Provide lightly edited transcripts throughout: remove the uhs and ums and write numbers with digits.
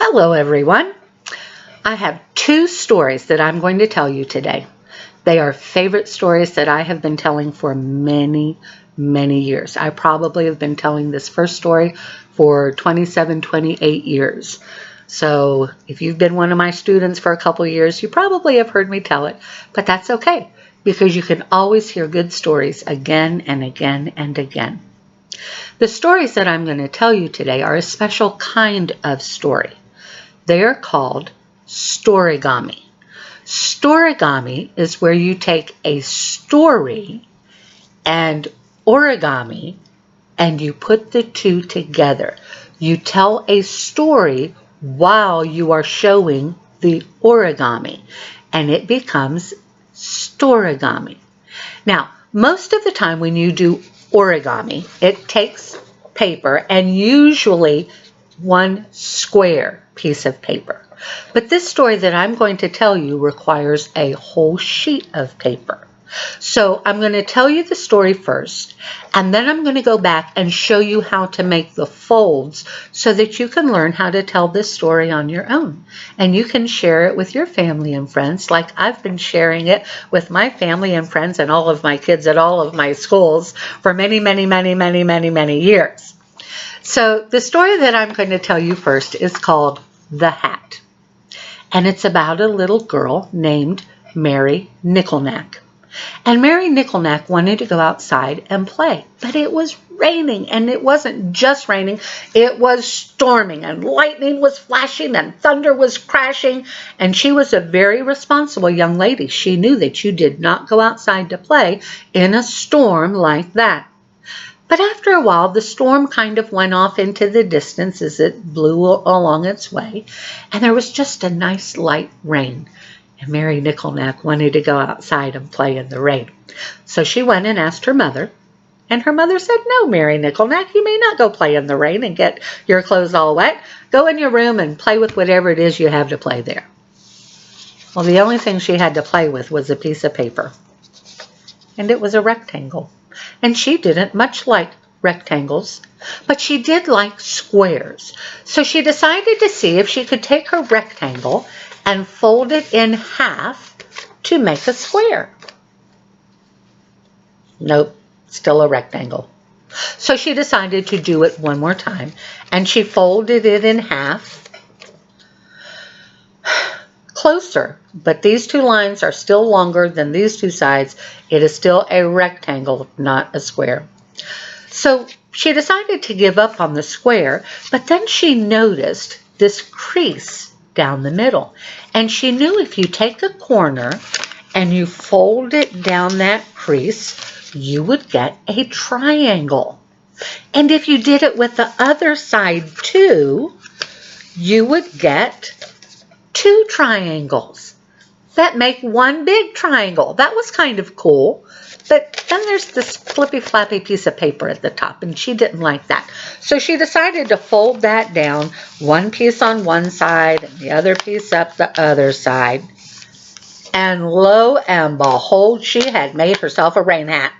Hello everyone. I have two stories that I'm going to tell you today. They are favorite stories that I have been telling for many years. I probably have been telling this first story for 27, 28 years. So if you've been one of my students for a couple years, you probably have heard me tell it, but that's okay because you can always hear good stories again and again and again. The stories that I'm going to tell you today are a special kind of story. They are called Storigami. Storigami is where you take a story and origami and you put the two together. You tell a story while you are showing the origami and it becomes Storigami. Now, most of the time when you do origami, it takes paper and usually one square piece of paper. But this story that I'm going to tell you requires a whole sheet of paper. So I'm going to tell you the story first, and then I'm going to go back and show you how to make the folds so that you can learn how to tell this story on your own. And you can share it with your family and friends like I've been sharing it with my family and friends and all of my kids at all of my schools for many years. So the story that I'm going to tell you first is called The Hat. And it's about a little girl named Mary Nickelknack. And Mary Nickelknack wanted to go outside and play, but it was raining, and it wasn't just raining, it was storming, and lightning was flashing, and thunder was crashing, and she was a very responsible young lady. She knew that you did not go outside to play in a storm like that. But after a while, the storm kind of went off into the distance as it blew along its way, and there was just a nice light rain. And Mary Nickelknack wanted to go outside and play in the rain. So she went and asked her mother, and her mother said, "No, Mary Nickelknack, you may not go play in the rain and get your clothes all wet. Go in your room and play with whatever it is you have to play there." Well, the only thing she had to play with was a piece of paper, and it was a rectangle. And she didn't much like rectangles, but she did like squares. So she decided to see if she could take her rectangle and fold it in half to make a square. Nope, still a rectangle. So she decided to do it one more time, and she folded it in half. Closer, but these two lines are still longer than these two sides. It is still a rectangle, not a square. So she decided to give up on the square, but then she noticed this crease down the middle. And she knew if you take a corner and you fold it down that crease, you would get a triangle. And if you did it with the other side too, you would get two triangles that make one big triangle. That was kind of cool. But then there's this flippy flappy piece of paper at the top, and she didn't like that. So she decided to fold that down, one piece on one side and the other piece up the other side. And lo and behold, she had made herself a rain hat.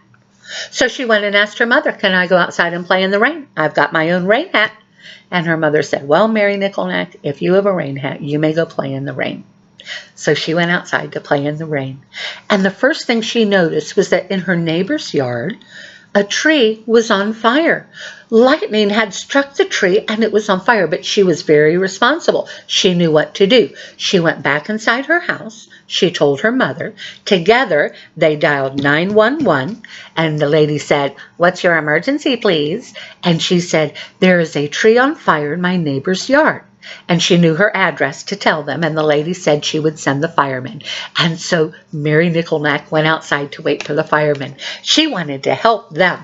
So she went and asked her mother, "Can I go outside and play in the rain? I've got my own rain hat." And her mother said, "Well, Mary Nickelknack, if you have a rain hat, you may go play in the rain." So she went outside to play in the rain. And the first thing she noticed was that in her neighbor's yard, a tree was on fire. Lightning had struck the tree and it was on fire, but she was very responsible. She knew what to do. She went back inside her house. She told her mother. Together, they dialed 911, and the lady said, "What's your emergency, please?" And she said, "There is a tree on fire in my neighbor's yard." And she knew her address to tell them, and the lady said she would send the firemen. And so Mary Nickelknack went outside to wait for the firemen. She wanted to help them,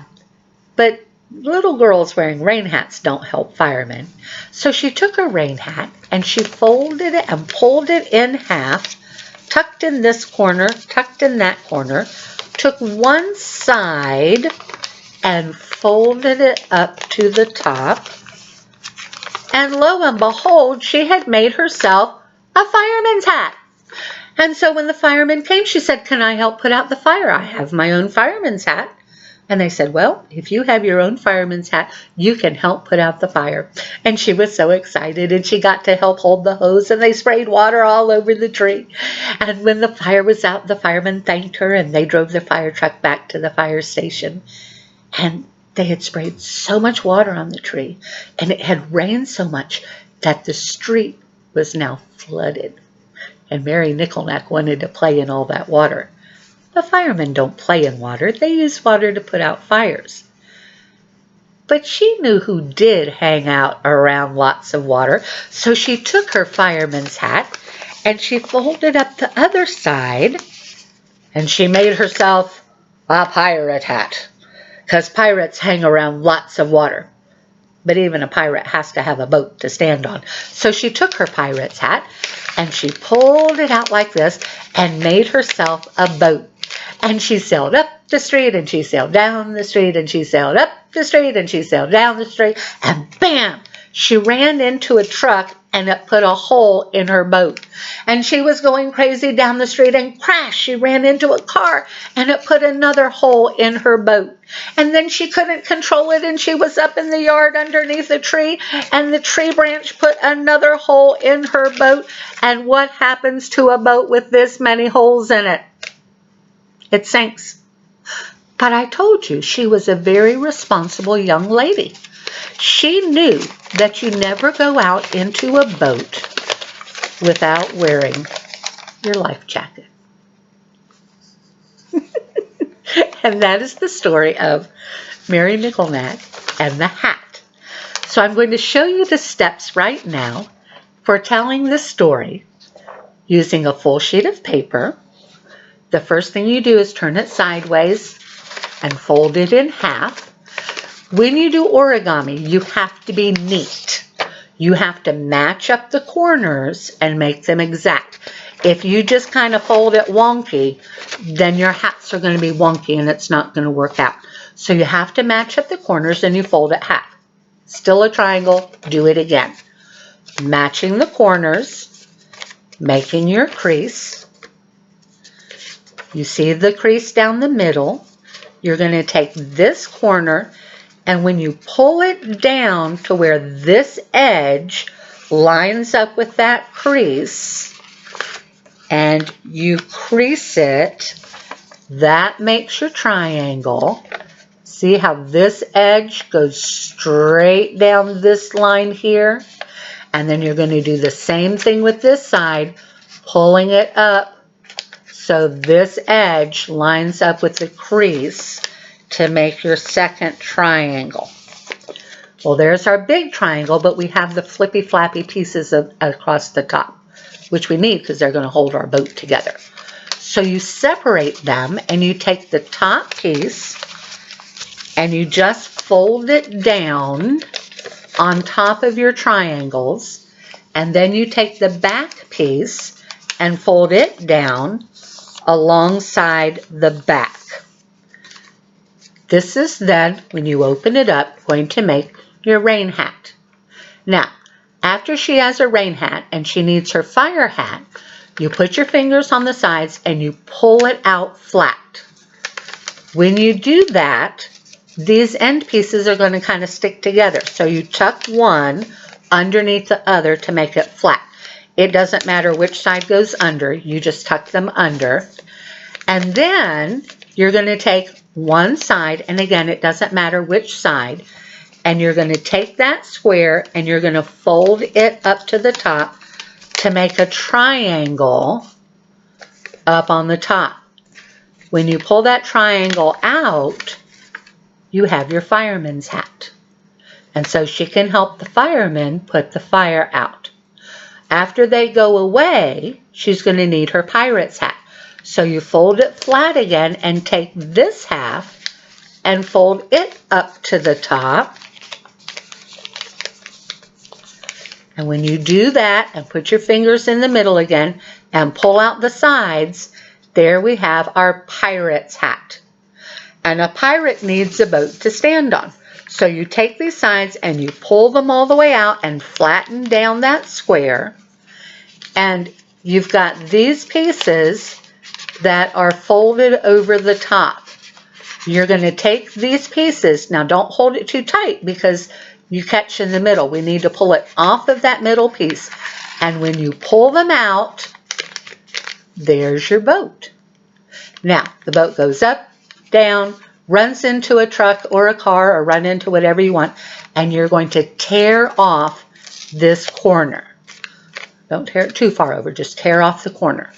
but little girls wearing rain hats don't help firemen. So she took her rain hat and she folded it and pulled it in half, tucked in this corner, tucked in that corner, took one side and folded it up to the top. And lo and behold, she had made herself a fireman's hat. And so when the fireman came, she said, "Can I help put out the fire? I have my own fireman's hat." And they said, well, if you have your own fireman's hat, you can help put out the fire. And she was so excited, and she got to help hold the hose, and they sprayed water all over the tree. And when the fire was out, the firemen thanked her, and they drove the fire truck back to the fire station. And they had sprayed so much water on the tree, and it had rained so much that the street was now flooded. And Mary Nickelneck wanted to play in all that water. The firemen don't play in water. They use water to put out fires. But she knew who did hang out around lots of water, so she took her fireman's hat and she folded up the other side and she made herself a pirate hat, because pirates hang around lots of water. But even a pirate has to have a boat to stand on. So she took her pirate's hat and she pulled it out like this and made herself a boat. And she sailed up the street, and she sailed down the street, and she sailed up the street, and she sailed down the street, and bam! She ran into a truck, and it put a hole in her boat. And she was going crazy down the street, and crash! She ran into a car, and it put another hole in her boat. And then she couldn't control it, and she was up in the yard underneath a tree, and the tree branch put another hole in her boat. And what happens to a boat with this many holes in it? It sinks. But I told you she was a very responsible young lady. She knew that you never go out into a boat without wearing your life jacket. And that is the story of Mary Nickelneck and the hat. So I'm going to show you the steps right now for telling this story using a full sheet of paper. The first thing you do is turn it sideways and fold it in half. When you do origami, you have to be neat. You have to match up the corners and make them exact. If you just kind of fold it wonky, then your hats are going to be wonky and it's not going to work out. So you have to match up the corners and you fold it half. Still a triangle, do it again. Matching the corners, making your crease. You see the crease down the middle. You're going to take this corner, and when you pull it down to where this edge lines up with that crease, and you crease it, that makes your triangle. See how this edge goes straight down this line here? And then you're going to do the same thing with this side, pulling it up so this edge lines up with the crease to make your second triangle. Well, there's our big triangle, but we have the flippy flappy pieces across the top, which we need because they're going to hold our boat together. So you separate them and you take the top piece and you just fold it down on top of your triangles, and then you take the back piece and fold it down alongside the back. This is then, when you open it up, going to make your rain hat. Now, after she has her rain hat and she needs her fire hat, you put your fingers on the sides and you pull it out flat. When you do that, these end pieces are going to kind of stick together. So you tuck one underneath the other to make it flat. It doesn't matter which side goes under, you just tuck them under. And then you're going to take one side, and again, it doesn't matter which side, and you're going to take that square and you're going to fold it up to the top to make a triangle up on the top. When you pull that triangle out, you have your fireman's hat. And so she can help the firemen put the fire out. After they go away, she's going to need her pirate's hat. So you fold it flat again and take this half and fold it up to the top. And when you do that and put your fingers in the middle again and pull out the sides, there we have our pirate's hat. And a pirate needs a boat to stand on. So you take these sides and you pull them all the way out and flatten down that square. And you've got these pieces that are folded over the top. You're going to take these pieces. Now don't hold it too tight because you catch in the middle. We need to pull it off of that middle piece. And when you pull them out, there's your boat. Now, the boat goes up, down, runs into a truck or a car or run into whatever you want, and you're going to tear off this corner. Don't tear it too far over, just tear off the corner.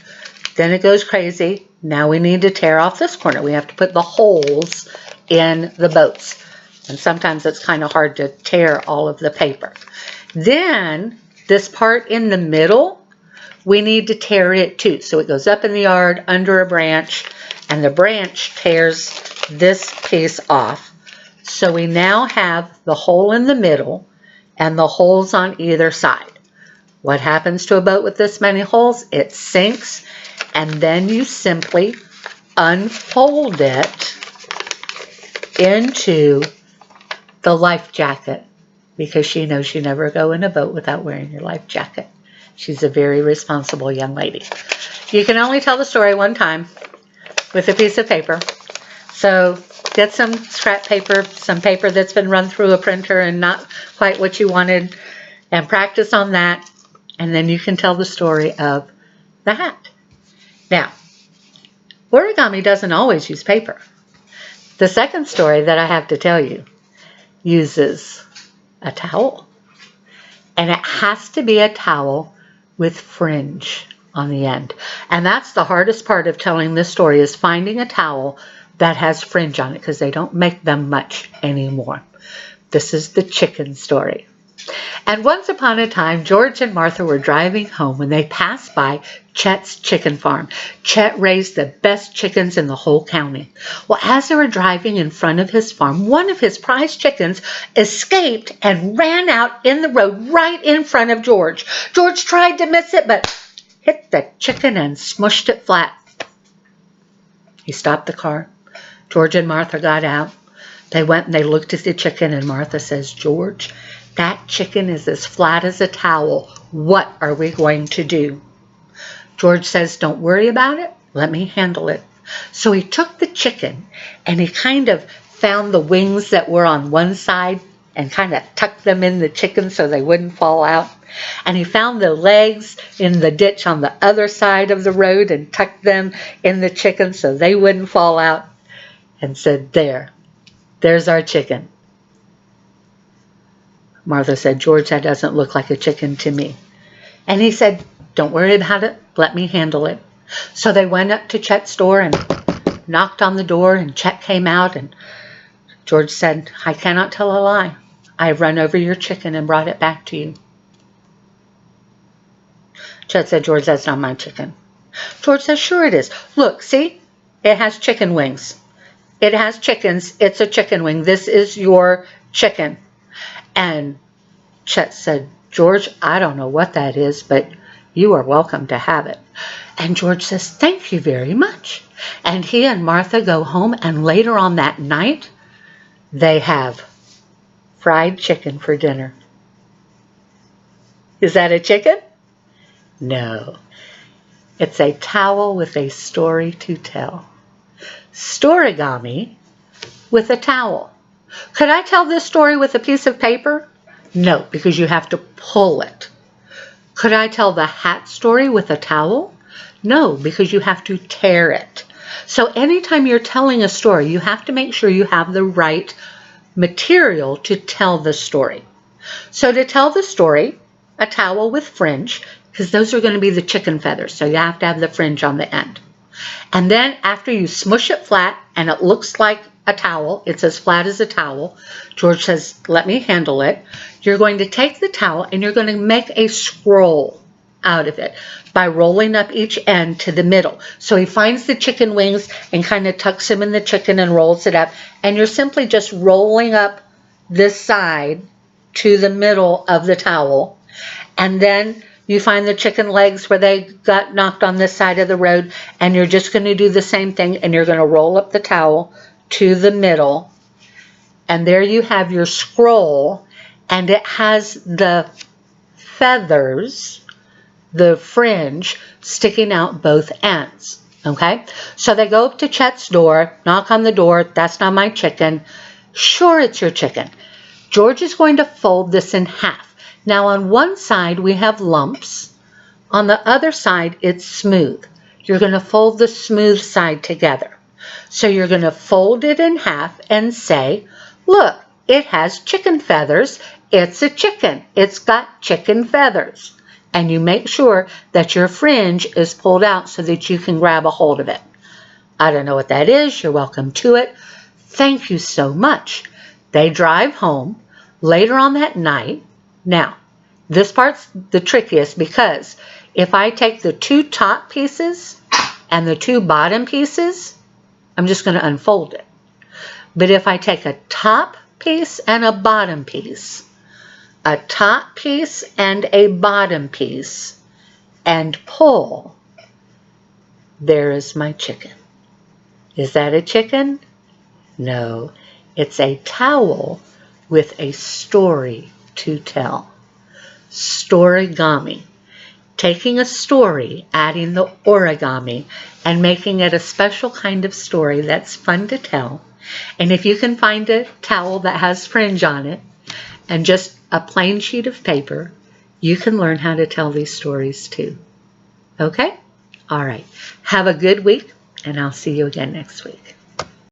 Then it goes crazy. Now we need to tear off this corner. We have to put the holes in the boats. And sometimes it's kind of hard to tear all of the paper. Then this part in the middle, we need to tear it too. So it goes up in the yard under a branch, and the branch tears this piece off. So we now have the hole in the middle and the holes on either side. What happens to a boat with this many holes? It sinks, and then you simply unfold it into the life jacket, because she knows you never go in a boat without wearing your life jacket. She's a very responsible young lady. You can only tell the story one time with a piece of paper. So get some scrap paper, some paper that's been run through a printer and not quite what you wanted, and practice on that, and then you can tell the story of the hat. Now, origami doesn't always use paper. The second story that I have to tell you uses a towel. And it has to be a towel with fringe on the end. And that's the hardest part of telling this story, is finding a towel that has fringe on it, because they don't make them much anymore. This is the chicken story. And once upon a time, George and Martha were driving home when they passed by Chet's chicken farm. Chet raised the best chickens in the whole county. Well, as they were driving in front of his farm, one of his prized chickens escaped and ran out in the road right in front of George. George tried to miss it, but hit the chicken and smushed it flat. He stopped the car. George and Martha got out. They went and they looked at the chicken, and Martha says, "George, that chicken is as flat as a towel. What are we going to do?" George says, "Don't worry about it. Let me handle it." So he took the chicken and he kind of found the wings that were on one side and kind of tucked them in the chicken so they wouldn't fall out. And he found the legs in the ditch on the other side of the road and tucked them in the chicken so they wouldn't fall out, and said, there's our chicken." Martha said, "George, that doesn't look like a chicken to me." And he said, "Don't worry about it. Let me handle it." So they went up to Chet's door and knocked on the door, and Chet came out, and George said, "I cannot tell a lie. I've run over your chicken and brought it back to you." Chet said, "George, that's not my chicken." George said, "Sure it is. Look, see? It has chicken wings. It has chickens. It's a chicken wing. This is your chicken." And Chet said, "George, I don't know what that is, but you are welcome to have it." And George says, "Thank you very much." And he and Martha go home, and later on that night, they have fried chicken for dinner. Is that a chicken? No. It's a towel with a story to tell. Storigami with a towel. Could I tell this story with a piece of paper? No, because you have to pull it. Could I tell the hat story with a towel? No, because you have to tear it. So anytime you're telling a story, you have to make sure you have the right material to tell the story. So to tell the story, a towel with fringe, because those are going to be the chicken feathers, so you have to have the fringe on the end. And then after you smush it flat and it looks like a towel, it's as flat as a towel, George says, "Let me handle it." You're going to take the towel and you're going to make a scroll out of it by rolling up each end to the middle. So he finds the chicken wings and kind of tucks them in the chicken and rolls it up. And you're simply just rolling up this side to the middle of the towel. And then you find the chicken legs where they got knocked on this side of the road, and you're just going to do the same thing, and you're going to roll up the towel to the middle, and there you have your scroll, and it has the feathers, the fringe, sticking out both ends. Okay, so they go up to Chet's door, knock on the door. That's not my chicken. Sure, it's your chicken. George is going to fold this in half. Now on one side we have lumps. On the other side it's smooth. You're going to fold the smooth side together. So you're going to fold it in half and say, look, it has chicken feathers. It's a chicken. It's got chicken feathers. And you make sure that your fringe is pulled out so that you can grab a hold of it. I don't know what that is. You're welcome to it. Thank you so much. They drive home later on that night. Now, this part's the trickiest because if I take the 2 top pieces and the 2 bottom pieces, I'm just going to unfold it. But if I take a top piece and a bottom piece, a top piece and a bottom piece, and pull, there is my chicken. Is that a chicken? No, it's a towel with a story to tell. Storigami. Taking a story, adding the origami, and making it a special kind of story that's fun to tell. And if you can find a towel that has fringe on it and just a plain sheet of paper, you can learn how to tell these stories too. Okay? All right. Have a good week, and I'll see you again next week.